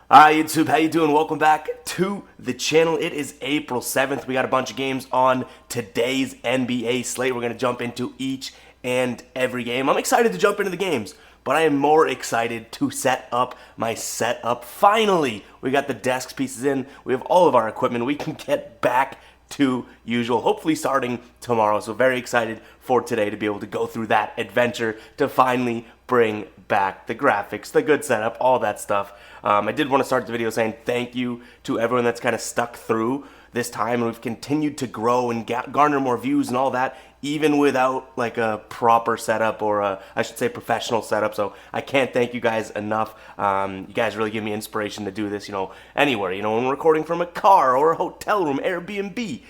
Hi YouTube, how you doing? Welcome back to the channel. It is April 7th. We got a bunch of games on today's NBA slate. We're going to jump into each and every game. I'm excited to jump into the games, but I am more excited to set up my setup. Finally, we got the desk pieces in. We have all of our equipment. We can get back to usual, hopefully starting tomorrow. So very excited for today to be able to go through that adventure to finally bring back the graphics, the good setup, all that stuff. I did want to start the video saying thank you to everyone that's kind of stuck through this time, and we've continued to grow and garner more views and all that, even without like a proper setup, or I should say professional setup. So I can't thank you guys enough. You guys really give me inspiration to do this, anywhere, when we're recording from a car or a hotel room, Airbnb,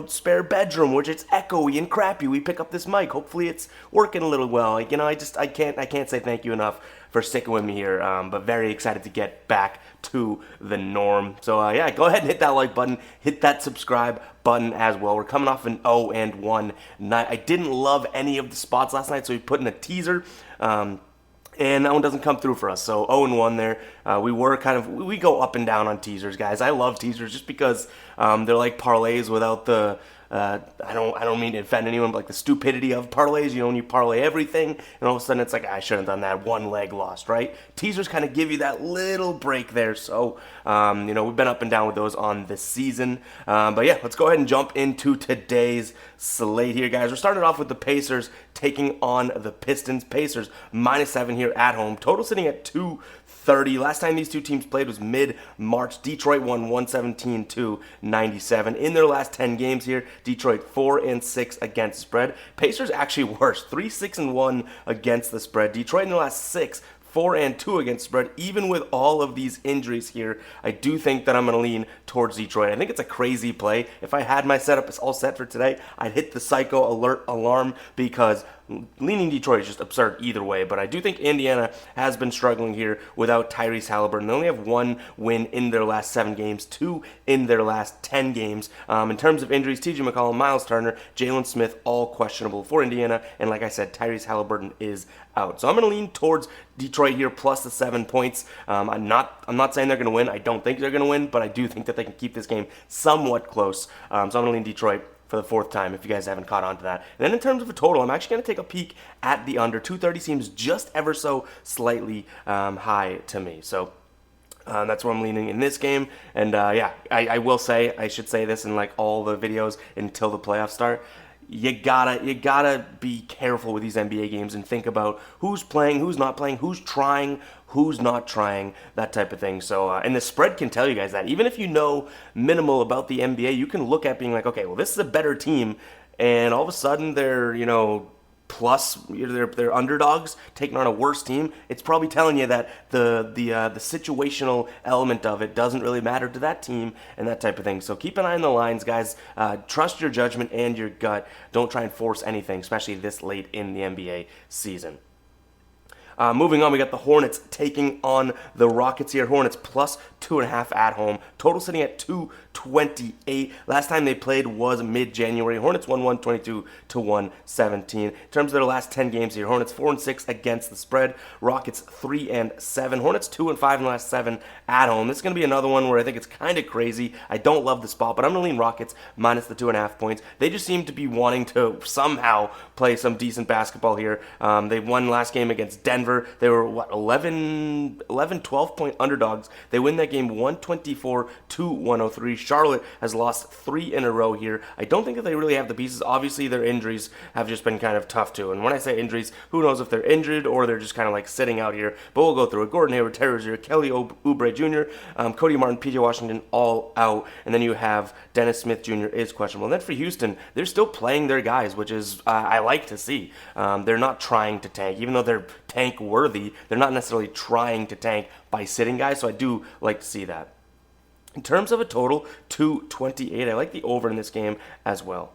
spare bedroom, which it's echoey and crappy. We pick up this mic. Hopefully it's working a little well. I can't say thank you enough for sticking with me here, but very excited to get back to the norm. So yeah, go ahead and hit that like button, hit that subscribe button as well. We're coming off an 0-1 night. I didn't love any of the spots last night, so we put in a teaser, and that one doesn't come through for us. So 0-1 there. We go up and down on teasers, guys. I love teasers just because they're like parlays without the I don't mean to offend anyone, but like the stupidity of parlays, when you parlay everything, and all of a sudden it's like, I shouldn't have done that, one leg lost, right? Teasers kind of give you that little break there, so, we've been up and down with those on this season, but yeah, let's go ahead and jump into today's slate here, guys. We're starting off with the Pacers taking on the Pistons. Pacers -7 here at home, total sitting at 230. Last time these two teams played was mid-March. Detroit won 117-97. In their last 10 games here, Detroit 4-6 against the spread. Pacers actually worse, 3-6-1 against the spread. Detroit in their last 6, 4-2 against spread. Even with all of these injuries here, I do think that I'm going to lean towards Detroit. I think it's a crazy play. If I had my setup all set for today, I'd hit the psycho alert alarm, because leaning Detroit is just absurd either way. But I do think Indiana has been struggling here without Tyrese Halliburton. They only have 1 win in their last 7 games, 2 in their last 10 games. In terms of injuries, TJ McCollum, Miles Turner, Jalen Smith, all questionable for Indiana. And like I said, Tyrese Halliburton is out. So I'm going to lean towards Detroit here, plus the 7 points. I'm not saying they're going to win. I don't think they're going to win, but I do think that they can keep this game somewhat close. So I'm going to lean Detroit for the 4th time, if you guys haven't caught on to that. And then in terms of a total, I'm actually going to take a peek at the under. 230 seems just ever so slightly high to me. So that's where I'm leaning in this game. And yeah, I should say this in like all the videos until the playoffs start. You gotta be careful with these NBA games and think about who's playing, who's not playing, who's trying, who's not trying, that type of thing. So, and the spread can tell you guys that. Even if you know minimal about the NBA, you can look at being like, okay, well, this is a better team, and all of a sudden they're, plus they're underdogs taking on a worse team. It's probably telling you that the situational element of it doesn't really matter to that team and that type of thing. So keep an eye on the lines, guys. Trust your judgment and your gut. Don't try and force anything, especially this late in the NBA season. Moving on, we got the Hornets taking on the Rockets here. Hornets plus 2.5 at home. Total sitting at 228. Last time they played was mid-January. Hornets won 122-117. In terms of their last 10 games here, Hornets 4-6 against the spread. Rockets 3-7. Hornets 2-5 in the last 7 at home. This is going to be another one where I think it's kind of crazy. I don't love the spot, but I'm going to lean Rockets minus the 2.5 points. They just seem to be wanting to somehow play some decent basketball here. They won last game against Denver. They were, 11, 12-point underdogs. They win that game 124-103. Charlotte has lost 3 in a row here. I don't think that they really have the pieces. Obviously, their injuries have just been kind of tough, too. And when I say injuries, who knows if they're injured or they're just kind of like sitting out here. But we'll go through it. Gordon Hayward, Terry Rozier, Kelly Oubre Jr., Cody Martin, PJ Washington, all out. And then you have Dennis Smith Jr. is questionable. And then for Houston, they're still playing their guys, which is I like to see. They're not trying to tank, even though they're tank worthy. They're not necessarily trying to tank by sitting guys, so I do like to see that. In terms of a total, 228. I like the over in this game as well.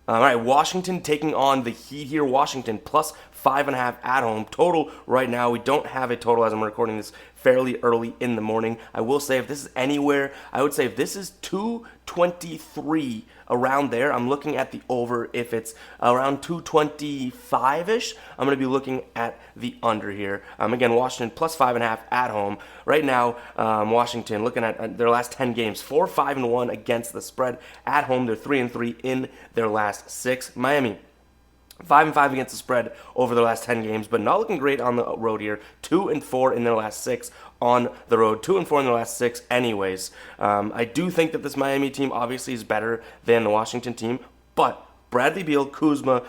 All right, Washington taking on the Heat here. Washington plus 5.5 at home. Total right now, we don't have a total as I'm recording this fairly early in the morning. I will say if this is anywhere, I would say if this is 223 around there, I'm looking at the over. If it's around 225-ish, I'm going to be looking at the under here. Again, Washington plus 5.5 at home. Right now, Washington looking at their last 10 games, 4-5-1 against the spread. At home, they're 3-3 in their last 6. Miami 5-5 against the spread over their last 10 games, but not looking great on the road here. 2-4 in their last 6 on the road. 2-4 in their last 6 anyways. I do think that this Miami team obviously is better than the Washington team, but Bradley Beal, Kuzma,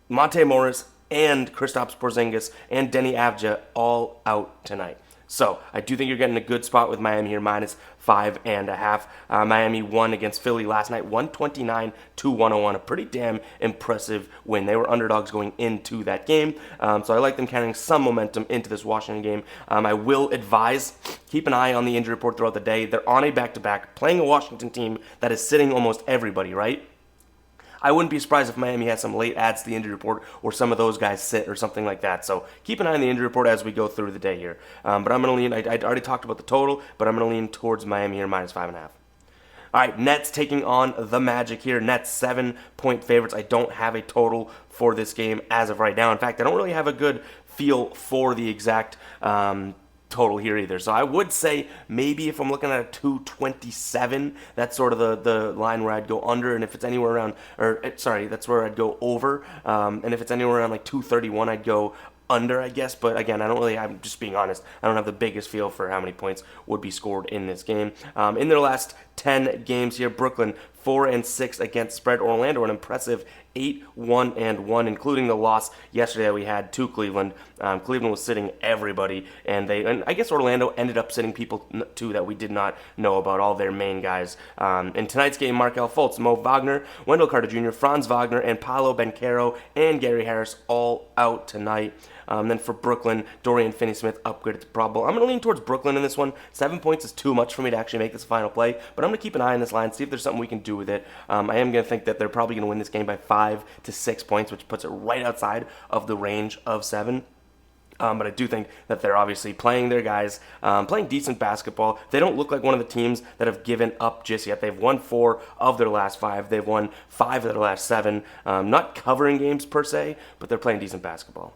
Monte Morris, and Kristaps Porzingis and Denny Avdija all out tonight. So I do think you're getting a good spot with Miami here, minus 5.5. Miami won against Philly last night, 129-101, a pretty damn impressive win. They were underdogs going into that game, so I like them carrying some momentum into this Washington game. I will advise, keep an eye on the injury report throughout the day. They're on a back-to-back, playing a Washington team that is sitting almost everybody, right? I wouldn't be surprised if Miami has some late adds to the injury report or some of those guys sit or something like that. So keep an eye on the injury report as we go through the day here. But I'm going to lean, I already talked about the total, but I'm going to lean towards Miami here, minus 5.5. All right, Nets taking on the Magic here. Nets 7-point favorites. I don't have a total for this game as of right now. In fact, I don't really have a good feel for the exact total here either. So I would say maybe if I'm looking at a 227, that's sort of the line where I'd go under, and if it's anywhere around, that's where I'd go over, and if it's anywhere around like 231, I'd go under, I guess. But again, I'm just being honest, I don't have the biggest feel for how many points would be scored in this game. In their last 10 games here, Brooklyn 4-6 against spread. Orlando an impressive 8-1-1, including the loss yesterday that we had to Cleveland. Cleveland was sitting everybody, and I guess Orlando ended up sitting people too that we did not know about, all their main guys. In tonight's game, Markelle Fultz, Mo Wagner, Wendell Carter Jr., Franz Wagner, and Paolo Banchero and Gary Harris all out tonight. Then for Brooklyn, Dorian Finney-Smith upgraded to probable. I'm going to lean towards Brooklyn in this one. 7 points is too much for me to actually make this final play, but I'm going to keep an eye on this line, see if there's something we can do with it. I am going to think that they're probably going to win this game by 5 to 6 points, which puts it right outside of the range of 7. But I do think that they're obviously playing their guys, playing decent basketball. They don't look like one of the teams that have given up just yet. They've won 4 of their last 5. They've won 5 of their last 7. Not covering games per se, but they're playing decent basketball.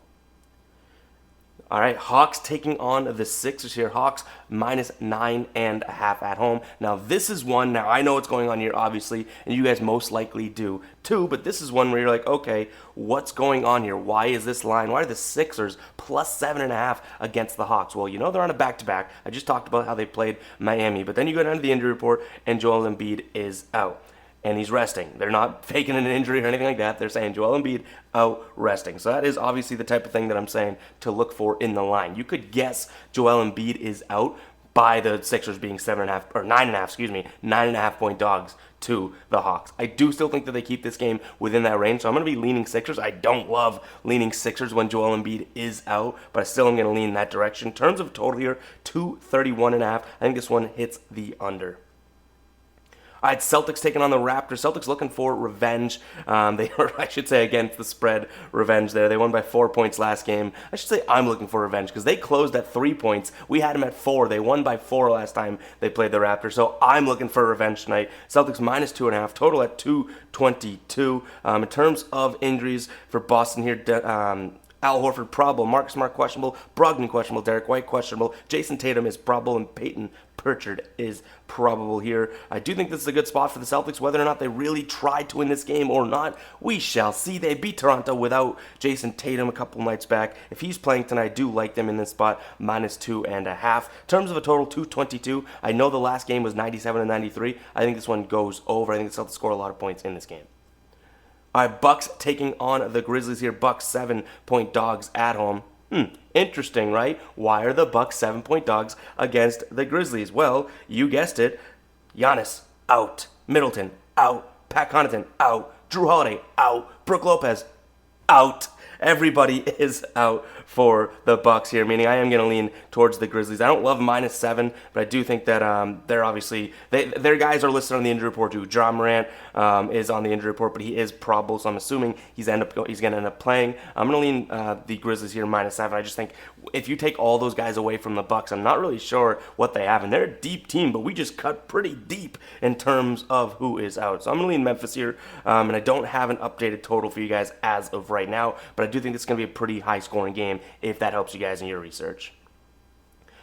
All right, Hawks taking on the Sixers here. Hawks minus 9.5 at home. Now, this is one, now I know what's going on here, obviously, and you guys most likely do too, but this is one where you're like, okay, what's going on here? Why is this line? Why are the Sixers plus 7.5 against the Hawks? Well, you know they're on a back-to-back. I just talked about how they played Miami, but then you go down to the injury report, and Joel Embiid is out. And he's resting. They're not faking an injury or anything like that. They're saying Joel Embiid out resting. So that is obviously the type of thing that I'm saying to look for in the line. You could guess Joel Embiid is out by the Sixers being 7.5 or 9.5, 9.5 point dogs to the Hawks. I do still think that they keep this game within that range, so I'm going to be leaning Sixers. I don't love leaning Sixers when Joel Embiid is out, but I still am going to lean in that direction. In terms of total here, 231.5. I think this one hits the under. All right, Celtics taking on the Raptors. Celtics looking for revenge. They were, I should say, against the spread revenge there. They won by 4 points last game. I should say I'm looking for revenge because they closed at 3 points. We had them at 4. They won by 4 last time they played the Raptors. So I'm looking for revenge tonight. Celtics minus 2.5. Total at 222. In terms of injuries for Boston here, Al Horford probable, Marcus Smart questionable, Brogdon questionable, Derek White questionable, Jason Tatum is probable, and Peyton Pritchard is probable here. I do think this is a good spot for the Celtics. Whether or not they really tried to win this game or not, we shall see. They beat Toronto without Jason Tatum a couple nights back. If he's playing tonight, I do like them in this spot, minus 2.5. In terms of a total, 222. I know the last game was 97-93. I think this one goes over. I think the Celtics score a lot of points in this game. All right, Bucks taking on the Grizzlies here. Bucks 7-point dogs at home. Interesting, right? Why are the Bucks 7-point dogs against the Grizzlies? Well, you guessed it. Giannis out. Middleton out. Pat Connaughton out. Drew Holiday out. Brook Lopez out. Everybody is out for the Bucks here, meaning I am going to lean towards the Grizzlies. I don't love -7, but I do think that they're obviously their guys are listed on the injury report too. Ja Morant is on the injury report, but he is probable, so I'm assuming he's going to end up playing. I'm going to lean the Grizzlies here -7. I just think if you take all those guys away from the Bucks, I'm not really sure what they have, and they're a deep team, but we just cut pretty deep in terms of who is out. So I'm going to lean Memphis here, and I don't have an updated total for you guys as of right now, but I do think this is going to be a pretty high-scoring game if that helps you guys in your research.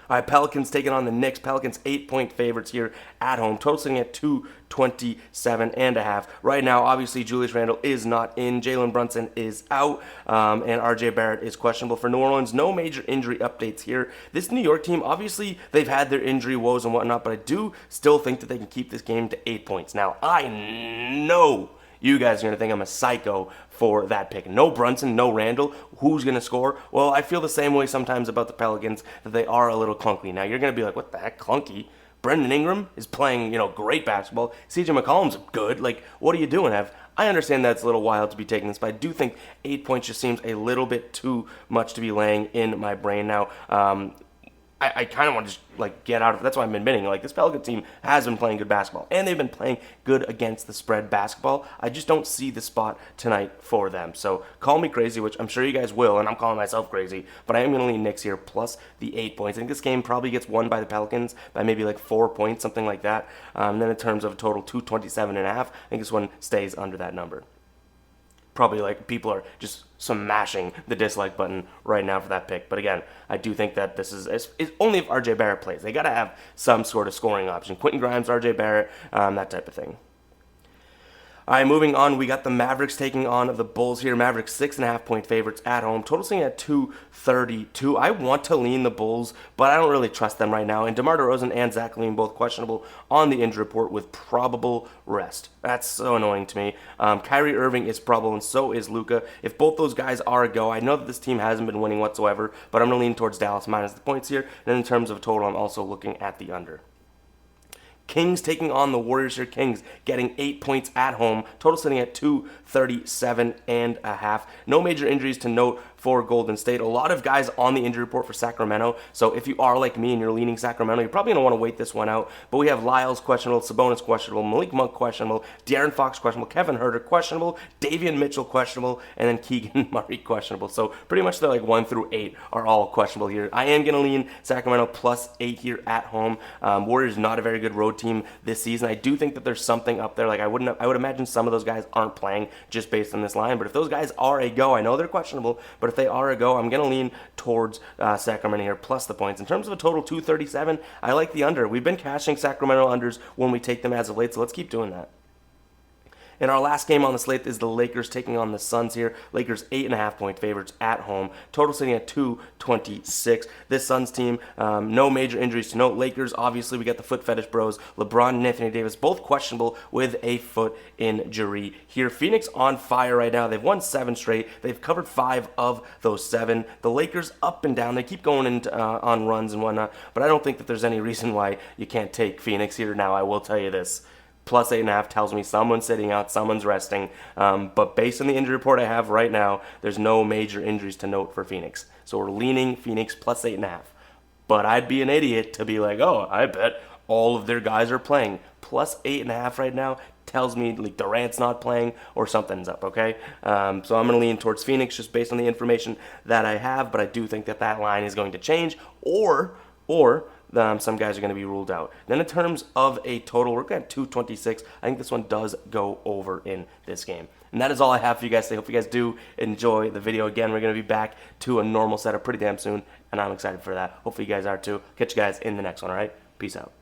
All right, Pelicans taking on the Knicks. Pelicans 8-point favorites here at home. Total sitting at 227.5. Right now, obviously, Julius Randle is not in. Jalen Brunson is out, and RJ Barrett is questionable for New Orleans. No major injury updates here. This New York team, obviously, they've had their injury woes and whatnot, but I do still think that they can keep this game to 8 points. Now, I know you guys are going to think I'm a psycho for that pick. No Brunson, no Randall. Who's going to score? Well, I feel the same way sometimes about the Pelicans, that they are a little clunky. Now, you're going to be like, what the heck, clunky? Brendan Ingram is playing, great basketball. CJ McCollum's good. Like, what are you doing, Ev? I understand that's a little wild to be taking this, but I do think 8 points just seems a little bit too much to be laying in my brain now. I kind of want to just get out of it. That's why I'm admitting this Pelican team has been playing good basketball, and they've been playing good against the spread basketball. I just don't see the spot tonight for them. So call me crazy, which I'm sure you guys will, and I'm calling myself crazy, but I am going to lean Knicks here plus the 8 points. I think this game probably gets won by the Pelicans by maybe 4 points, something like that. And then in terms of total 227.5, I think this one stays under that number. Probably people are just smashing the dislike button right now for that pick. But again, I do think that this is only if RJ Barrett plays. They got to have some sort of scoring option. Quentin Grimes, RJ Barrett, that type of thing. All right, moving on, we got the Mavericks taking on the Bulls here. Mavericks 6.5-point favorites at home, total sitting at 232. I want to lean the Bulls, but I don't really trust them right now. And DeMar DeRozan and Zach LaVine both questionable on the injury report with probable rest. That's so annoying to me. Kyrie Irving is probable, and so is Luka. If both those guys are a go, I know that this team hasn't been winning whatsoever, but I'm going to lean towards Dallas minus the points here. And in terms of total, I'm also looking at the under. Kings taking on the Warriors here. Kings getting 8 points at home. Total sitting at 237.5. No major injuries to note for Golden State. A lot of guys on the injury report for Sacramento. So if you are like me and you're leaning Sacramento, you're probably going to want to wait this one out. But we have Lyles questionable, Sabonis questionable, Malik Monk questionable, De'Aaron Fox questionable, Kevin Huerter questionable, Davion Mitchell questionable, and then Keegan Murray questionable. So pretty much they're 1 through 8 are all questionable here. I am going to lean Sacramento plus 8 here at home. Warriors not a very good road team this season. I do think that there's something up there. I would imagine some of those guys aren't playing just based on this line. But if those guys are a go, I know they're questionable, but if they are a go, I'm going to lean towards Sacramento here, plus the points. In terms of a total 237, I like the under. We've been cashing Sacramento unders when we take them as of late, so let's keep doing that. And our last game on the slate is the Lakers taking on the Suns here. Lakers 8.5-point favorites at home. Total sitting at 226. This Suns team, no major injuries to note. Lakers, obviously, we got the foot fetish bros. LeBron and Anthony Davis, both questionable with a foot injury here. Phoenix on fire right now. They've won 7 straight. They've covered 5 of those 7. The Lakers up and down. They keep going into, on runs and whatnot, but I don't think that there's any reason why you can't take Phoenix here. Now, I will tell you this. Plus 8.5 tells me someone's sitting out, someone's resting. But based on the injury report I have right now, there's no major injuries to note for Phoenix. So we're leaning Phoenix plus 8.5. But I'd be an idiot to be like, oh, I bet all of their guys are playing. Plus 8.5 right now tells me Durant's not playing or something's up, okay? So I'm going to lean towards Phoenix just based on the information that I have. But I do think that line is going to change or some guys are going to be ruled out. Then in terms of a total, we're going at 226. I think this one does go over in this game. And that is all I have for you guys. I hope you guys do enjoy the video. Again, we're going to be back to a normal setup pretty damn soon, and I'm excited for that. Hopefully you guys are too. Catch you guys in the next one, all right? Peace out.